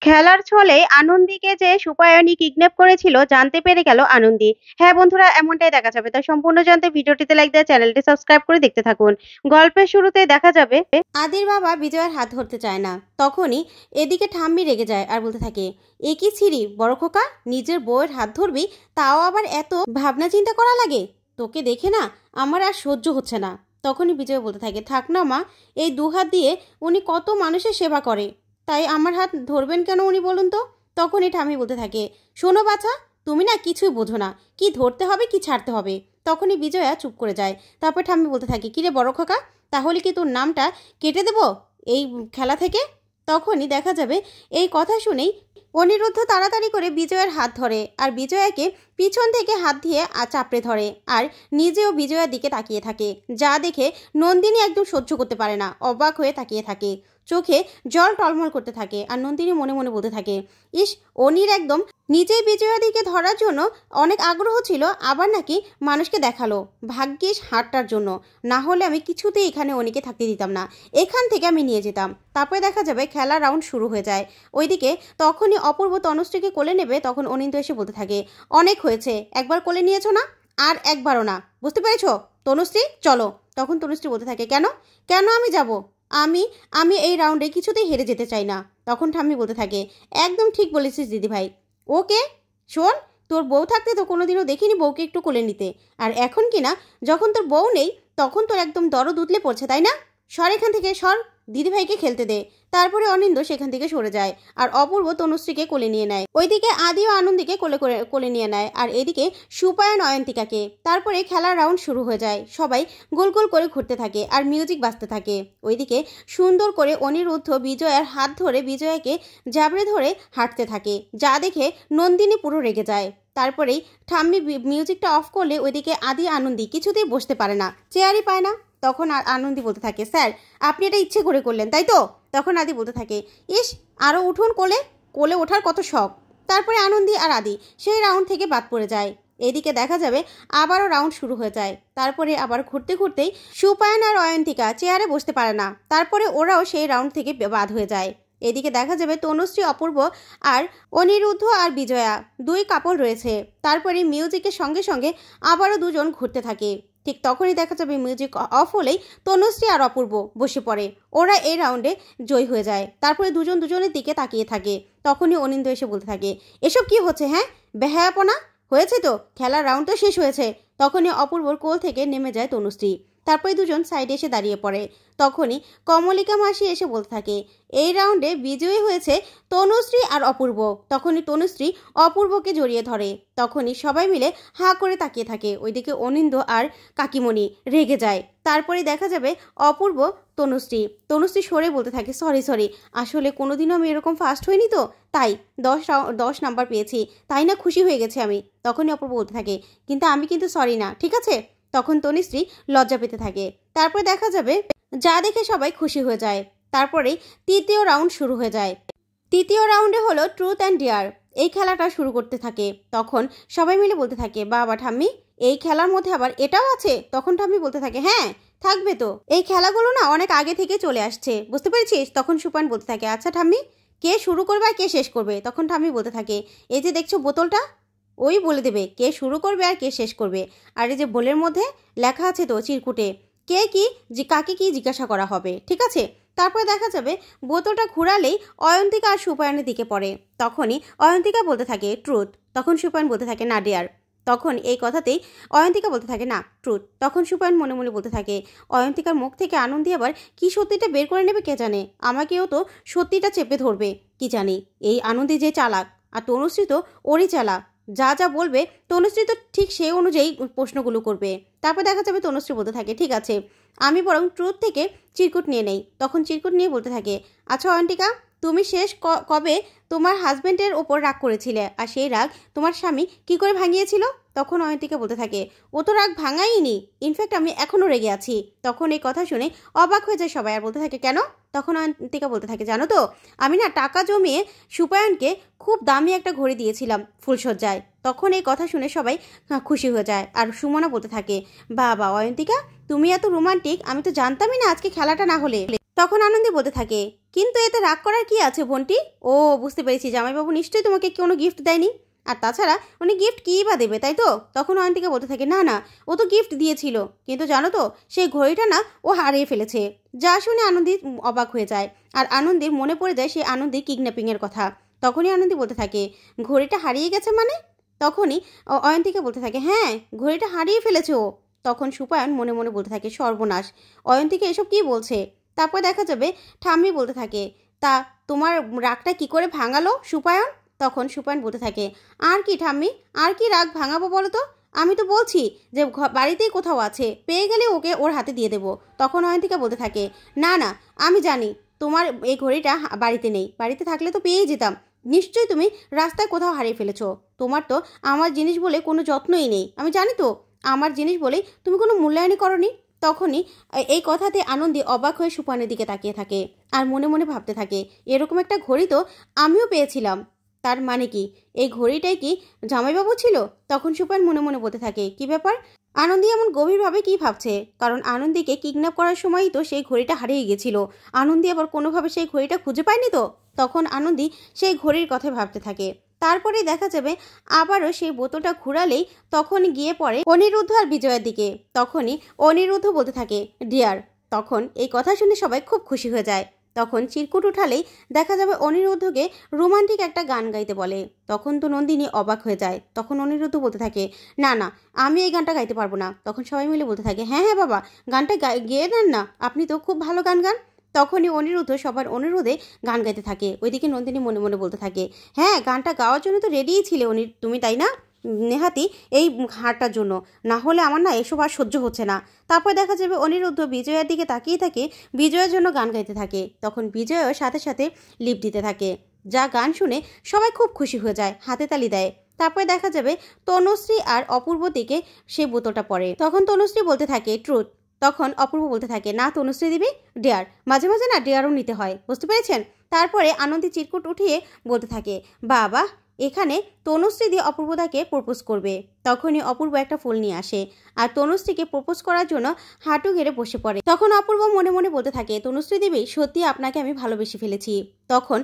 খেলার ছলে আনন্দীকে যে সুপায়নী কিডন্যাপ করেছিল জানতে পেরে গেল আনন্দী। হ্যাঁ বন্ধুরা, এমনটাই দেখা যাবে। তাই সম্পূর্ণ জানতে ভিডিওটিতে লাইক দিয়ে চ্যানেলটি সাবস্ক্রাইব করে দেখতে থাকুন। গল্পের শুরুতেই দেখা যাবে আদির বাবা বিজয়ের হাত ধরতে চায় না। তখনই এদিকে ঠাম্মি রেগে যায় আর বলতে থাকে, এ কি ছিরি বড় খোকা, নিজের বউয়ের হাত ধরবি, তাও আবার এত ভাবনা চিন্তা করা লাগে? তোকে দেখে না আমার আর সহ্য হচ্ছে না। তখনই বিজয় বলতে থাকে, থাক না মা, এই দু হাত দিয়ে উনি কত মানুষের সেবা করে, তাই আমার হাত ধরবেন কেন উনি বলুন তো? তখনই ঠাম্মি বলতে থাকে, শোনো বাছা, তুমি না কিছুই বোঝো না, কি ধরতে হবে কি ছাড়তে হবে। তখনই বিজয়া চুপ করে যায়। তারপর ঠাম্মি বলতে থাকে, কিরে বড় খোকা, তাহলে কি তোর নামটা কেটে দেব এই খেলা থেকে? তখনই দেখা যাবে এই কথা শুনেই অনিরুদ্ধ তাড়াতাড়ি করে বিজয়ার হাত ধরে আর বিজয়াকে পিছন থেকে হাত দিয়ে চাপড়ে ধরে আর নিজেও বিজয়ার দিকে তাকিয়ে থাকে, যা দেখে নন্দিনী একদম সহ্য করতে পারে না, অবাক হয়ে তাকিয়ে থাকে, চোখে জল টলমল করতে থাকে। আর নন্দিনী মনে মনে বলতে থাকে, ইস, অনির একদম নিজেই বিজয়ার দিকে ধরার জন্য অনেক আগ্রহ ছিল, আবার নাকি মানুষকে দেখালো। ভাগ্যিস হাতটার জন্য, না হলে আমি কিছুতেই এখানে অনিকে থাকতে দিতাম না, এখান থেকে আমি নিয়ে যেতাম। তারপরে দেখা যাবে খেলা রাউন্ড শুরু হয়ে যায়। ওইদিকে তখনই অপূর্ব তনুশ্রীকে কোলে নেবে, তখন অনিন্দ এসে বলতে থাকে, অনেক হয়েছে, একবার কোলে নিয়েছো না, আর একবারও না, বুঝতে পেরেছো? তনুশ্রী চলো। তখন তনুশ্রী বলতে থাকে, কেন কেন আমি যাব? আমি আমি এই রাউন্ডে কিছুতেই হেরে যেতে চাই না। তখন ঠাম্মি বলতে থাকে, একদম ঠিক বলেছিস দিদিভাই। ওকে শোন, তোর বউ থাকতে তো কোনোদিনও দেখিনি বউকে একটু কোলে নিতে, আর এখন কি না যখন তোর বউ নেই তখন তোর একদম দরদ উতলে পড়ছে, তাই না? সর এখান থেকে, সর, দিদিভাইকে খেলতে দে। তারপরে অনিন্দ সেখান থেকে সরে যায় আর অপূর্ব তনুশ্রীকে কোলে নিয়ে নেয়। ওইদিকে আদি ও আনন্দীকে কোলে নিয়ে নেয় আর এদিকে সুপায়ন অয়ন্তিকাকে। তারপরে খেলার রাউন্ড শুরু হয়ে যায়, সবাই গোল গোল করে ঘুরতে থাকে আর মিউজিক বাজতে থাকে। ওইদিকে সুন্দর করে অনিরুদ্ধ বিজয়ার হাত ধরে বিজয়াকে জাবড়ে ধরে হাঁটতে থাকে, যা দেখে নন্দিনী পুরো রেগে যায়। তারপরেই ঠাম্মি মিউজিকটা অফ করলে ওইদিকে আদি আনন্দী কিছুতেই বসতে পারে না, চেয়ারই পায় না। তখন আনন্দী বলতে থাকে, স্যার আপনি এটা ইচ্ছে করে করলেন তাই তো? তখন আদি বলতে থাকে, ইস, আরও উঠুন কোলে, কোলে ওঠার কত শখ। তারপরে আনন্দী আর আদি সেই রাউন্ড থেকে বাদ পড়ে যায়। এদিকে দেখা যাবে আবারও রাউন্ড শুরু হয়ে যায়। তারপরে আবার ঘুরতে ঘুরতেই সুপায়ন আর অয়ন্তিকা চেয়ারে বসতে পারে না, তারপরে ওরাও সেই রাউন্ড থেকে বাদ হয়ে যায়। এদিকে দেখা যাবে তনুশ্রী, অপূর্ব আর অনিরুদ্ধ আর বিজয়া দুই কাপল রয়েছে। তারপরে মিউজিকের সঙ্গে সঙ্গে আবারও দুজন ঘুরতে থাকে। ঠিক তখনই দেখা যাবে মিউজিক অফ হলেই তনুশ্রী আর অপূর্ব বসে পড়ে, ওরা এই রাউন্ডে জয়ী হয়ে যায়। তারপরে দুজন দুজনের দিকে তাকিয়ে থাকে। তখনই অনিন্দ এসে বলতে থাকে, এসব কি হচ্ছে? হ্যাঁ, বেহায়াপনা হয়েছে তো, খেলার রাউন্ড তো শেষ হয়েছে। তখনই অপূর্বর কোল থেকে নেমে যায় তনুশ্রী। তারপরে দুজন সাইডে এসে দাঁড়িয়ে পড়ে। তখনই কমলিকা মাসি এসে বলতে থাকে, এই রাউন্ডে বিজয়ী হয়েছে তনুশ্রী আর অপূর্ব। তখনই তনুশ্রী অপূর্বকে জড়িয়ে ধরে। তখনই সবাই মিলে হাঁ করে তাকিয়ে থাকে। ওইদিকে অনিন্দ আর কাকিমণি রেগে যায়। তারপরে দেখা যাবে অপূর্ব তনুশ্রী সরে বলতে থাকে, সরি সরি, আসলে কোনোদিনও আমি এরকম ফার্স্ট হইনি তো, তাই 10 নাম্বার পেয়েছি, তাই না খুশি হয়ে গেছে আমি। তখনই অপূর্ব বলতে থাকে, কিন্তু আমি কিন্তু সরি না, ঠিক আছে? তখন তনুশ্রী লজ্জা পেতে থাকে। তারপরে দেখা যাবে যা দেখে সবাই খুশি হয়ে যায়। তারপরেই তৃতীয় রাউন্ড শুরু হয়ে যায়। তৃতীয় রাউন্ডে হলো ট্রুথ অ্যান্ড ডেয়ার। এই খেলাটা শুরু করতে থাকে। তখন সবাই মিলে বলতে থাকে, বাবা ঠাম্মি, এই খেলার মধ্যে আবার এটাও আছে? তখন ঠাম্মি বলতে থাকে, হ্যাঁ থাকবে তো, এই খেলাগুলো না অনেক আগে থেকে চলে আসছে, বুঝতে পেরেছিস? তখন সুপায়ন বলতে থাকে, আচ্ছা ঠাম্মি, কে শুরু করবে আর কে শেষ করবে? তখন ঠাম্মি বলতে থাকে, এই যে দেখছো বোতলটা, ওই বলে দেবে কে শুরু করবে আর কে শেষ করবে। আর এই যে বোলের মধ্যে লেখা আছে তো চিরকুটে, কে কি কাকে কি জিজ্ঞাসা করা হবে, ঠিক আছে? তারপরে দেখা যাবে বোতলটা ঘুরালেই অয়ন্তিকা আর সুপায়নের দিকে পড়ে। তখনই অয়ন্তিকা বলতে থাকে ট্রুথ, তখন সুপায়ন বলতে থাকে না ডেয়ার। তখন এই কথাতেই অয়ন্তিকা বলতে থাকে না ট্রুথ। তখন সুপায়ন মনে মনে বলতে থাকে, অয়ন্তিকার মুখ থেকে আনন্দী আবার কি সত্যিটা বের করে নেবে কে জানে, আমাকেও তো সত্যিটা চেপে ধরবে কি জানি। এই আনন্দী যে চালাক, আর তনুশ্রী তো ওরই চালাক, যা যা বলবে তনুশ্রী তো ঠিক সেই অনুযায়ী প্রশ্নগুলো করবে। তারপর দেখা যাবে তনুশ্রী বলতে থাকে, ঠিক আছে, আমি বরং ট্রুথ থেকে চিরকুট নিয়ে নেই। তখন চিরকুট নিয়ে বলতে থাকে, আচ্ছা অয়ন্তিকা, তুমি শেষ কবে তোমার হাজব্যান্ডের ওপর রাগ করেছিলে, আর সেই রাগ তোমার স্বামী কি করে ভাঙিয়েছিল? তখন অয়ন্তিকা বলতে থাকে, ও তো রাগ ভাঙাইনি, ইনফ্যাক্ট আমি এখনও রেগে আছি। তখন এই কথা শুনে অবাক হয়ে যায় সবাই আর বলতে থাকে, কেন? তখন অয়ন্তিকা বলতে থাকে, জানো তো, আমি না টাকা জমিয়ে সুপায়নকে খুব দামি একটা ঘড়ি দিয়েছিলাম ফুলসজ্জায়। তখন এই কথা শুনে সবাই খুশি হয়ে যায় আর সুমনা বলতে থাকে, বাবা অয়ন্তিকা, তুমি এত রোমান্টিক, আমি তো জানতামই না আজকে খেলাটা না হলে। তখন আনন্দী বলতে থাকে, কিন্তু এতে রাগ করার কি আছে বোনটি? ও বুঝতে পেরেছি, জামাইবাবু নিশ্চয়ই তোমাকে কোনো গিফট দেয়নি। আর তাছাড়া উনি গিফট কী বা দেবে, তাই তো? তখন অয়ন্তিকা বলতে থাকে, না না, ও তো গিফট দিয়েছিল, কিন্তু জানো তো সেই ঘড়িটা না ও হারিয়ে ফেলেছে। যা শুনে আনন্দী অবাক হয়ে যায়, আর আনন্দীর মনে পড়ে যায় সেই আনন্দী কিডন্যাপিংয়ের কথা। তখনই আনন্দী বলতে থাকে, ঘড়িটা হারিয়ে গেছে মানে? তখনই অয়ন্তিকা বলতে থাকে, হ্যাঁ, ঘড়িটা হারিয়ে ফেলেছে ও। তখন সুপায়ন মনে মনে বলতে থাকে, সর্বনাশ, অয়ন্তিকা এসব কী বলছে? তারপর দেখা যাবে ঠাম্মি বলতে থাকে, তা তোমার রাগটা কি করে ভাঙালো সুপায়ন? তখন সুপায়ন বলতে থাকে, আর কি ঠাম্মি, আর কি রাগ ভাঙাবো বলো তো? আমি তো বলছি যে বাড়িতেই কোথাও আছে, পেয়ে গেলে ওকে ওর হাতে দিয়ে দেবো। তখন অয়ন্তিকা বলতে থাকে, না না, আমি জানি তোমার এই ঘড়িটা বাড়িতে নেই, বাড়িতে থাকলে তো পেয়েই যেতাম। নিশ্চয়ই তুমি রাস্তায় কোথাও হারিয়ে ফেলেছো। তোমার তো আমার জিনিস বলে কোনো যত্নই নেই, আমি জানি তো। আমার জিনিস বলেই তুমি কোনো মূল্যায়নই করনি। তখনই এই কথাতে আনন্দী অবাক হয়ে সুপানের দিকে তাকিয়ে থাকে, আর মনে মনে ভাবতে থাকে, এরকম একটা ঘড়ি তো আমিও পেয়েছিলাম। তার মানে কি এই ঘড়িটাই কি জামাইবাবু ছিল? তখন সুপান মনে মনে বলতে থাকে, কি ব্যাপার, আনন্দী এমন গভীরভাবে কি ভাবছে? কারণ আনন্দীকে কিডন্যাপ করার সময়ই তো সেই ঘড়িটা হারিয়ে গেছিল। আনন্দী আবার কোনোভাবে সেই ঘড়িটা খুঁজে পায়নি তো। তখন আনন্দী সেই ঘড়ির কথা ভাবতে থাকে। তারপরে দেখা যাবে আবারও সেই বোতলটা ঘুরালেই তখন গিয়ে পড়ে অনিরুদ্ধ আর বিজয়ের দিকে। তখনই অনিরুদ্ধ বলতে থাকে, ডিয়ার। তখন এই কথা শুনে সবাই খুব খুশি হয়ে যায়। তখন চিরকুট উঠালেই দেখা যাবে অনিরুদ্ধকে রোমান্টিক একটা গান গাইতে বলে। তখন তো নন্দিনী অবাক হয়ে যায়। তখন অনিরুদ্ধ বলতে থাকে, না না, আমি এই গানটা গাইতে পারবো না। তখন সবাই মিলে বলতে থাকে, হ্যাঁ হ্যাঁ বাবা, গানটা গেয়ে দেন না, আপনি তো খুব ভালো গান গান। তখনই অনিরুদ্ধ সবার অনুরোধে গান গাইতে থাকে। ওইদিকে নন্দিনী মনে মনে বলতে থাকে, হ্যাঁ, গানটা গাওয়ার জন্য তো রেডিই ছিলে তুমি, তাই না? নেহাতি এই হারটার জন্য, না হলে আমার না এসব আর সহ্য হচ্ছে না। তারপর দেখা যাবে অনিরুদ্ধ বিজয়ের দিকে তাকিয়ে থাকে, বিজয়ের জন্য গান গাইতে থাকে। তখন বিজয়ও সাথে সাথে লিপ দিতে থাকে। যা গান শুনে সবাই খুব খুশি হয়ে যায়, হাতে তালি দেয়। তারপরে দেখা যাবে তনুশ্রী আর অপূর্ব দিকে সেই বোতলটা পড়ে। তখন তনুশ্রী বলতে থাকে, ট্রুথ। তখন অপূর্ব বলতে থাকে, না তনুশ্রী দিবি, ডেয়ার। মাঝে মাঝে না ডেয়ারও নিতে হয়, বুঝতে পেরেছেন? তারপরে আনন্দী চিরকুট উঠিয়ে বলতে থাকে, বাবা, এখানে তনুশ্রী দিয়ে অপূর্বদাকে প্রপোজ করবে। তখনই অপূর্ব একটা ফুল নিয়ে আসে, আর তনুশ্রীকে প্রপোজ করার জন্য হাঁটু ঘেরে বসে পড়ে। তখন অপূর্ব মনে মনে বলতে থাকে, তনুশ্রী দেবী, সত্যি আপনাকে আমি ভালোবেসে ফেলেছি। তখন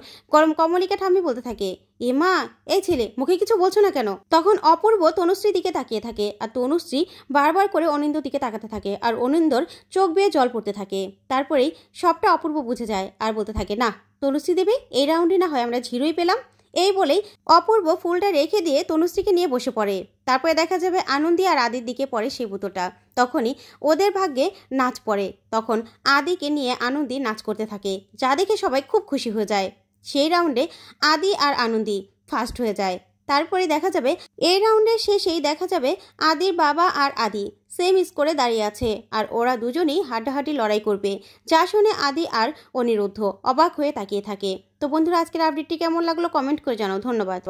কমলিকা ঠাম্মি বলতে থাকে, এ মা, এই ছেলে মুখে কিছু বলছো না কেন? তখন অপূর্ব তনুশ্রীর দিকে তাকিয়ে থাকে, আর তনুশ্রী বারবার করে অনিন্দর দিকে তাকাতে থাকে, আর অনিন্দর চোখ বেয়ে জল পড়তে থাকে। তারপরেই সবটা অপূর্ব বুঝে যায়, আর বলতে থাকে, না তনুশ্রী দেবী, এই রাউন্ডে না হয় আমরা জিরোই পেলাম। এই বলেই অপূর্ব ফুলটা রেখে দিয়ে তনুশ্রীকে নিয়ে বসে পড়ে। তারপরে দেখা যাবে আনন্দী আর আদির দিকে পড়ে সেই বোতলটা। তখনই ওদের ভাগ্যে নাচ পড়ে। তখন আদিকে নিয়ে আনন্দী নাচ করতে থাকে, যা দেখে সবাই খুব খুশি হয়ে যায়। সেই রাউন্ডে আদি আর আনন্দী ফার্স্ট হয়ে যায়। তারপরে দেখা যাবে এই রাউন্ডের শেষেই দেখা যাবে আদির বাবা আর আদি সেম স্কোরে দাঁড়িয়ে আছে, আর ওরা দুজনেই হাড্ডাহাড্ডি লড়াই করবে। যা শুনে আদি আর অনিরুদ্ধ অবাক হয়ে তাকিয়ে থাকে। তো বন্ধুরা, আজকের আপডেটটি কেমন লাগলো কমেন্ট করে জানাও। ধন্যবাদ।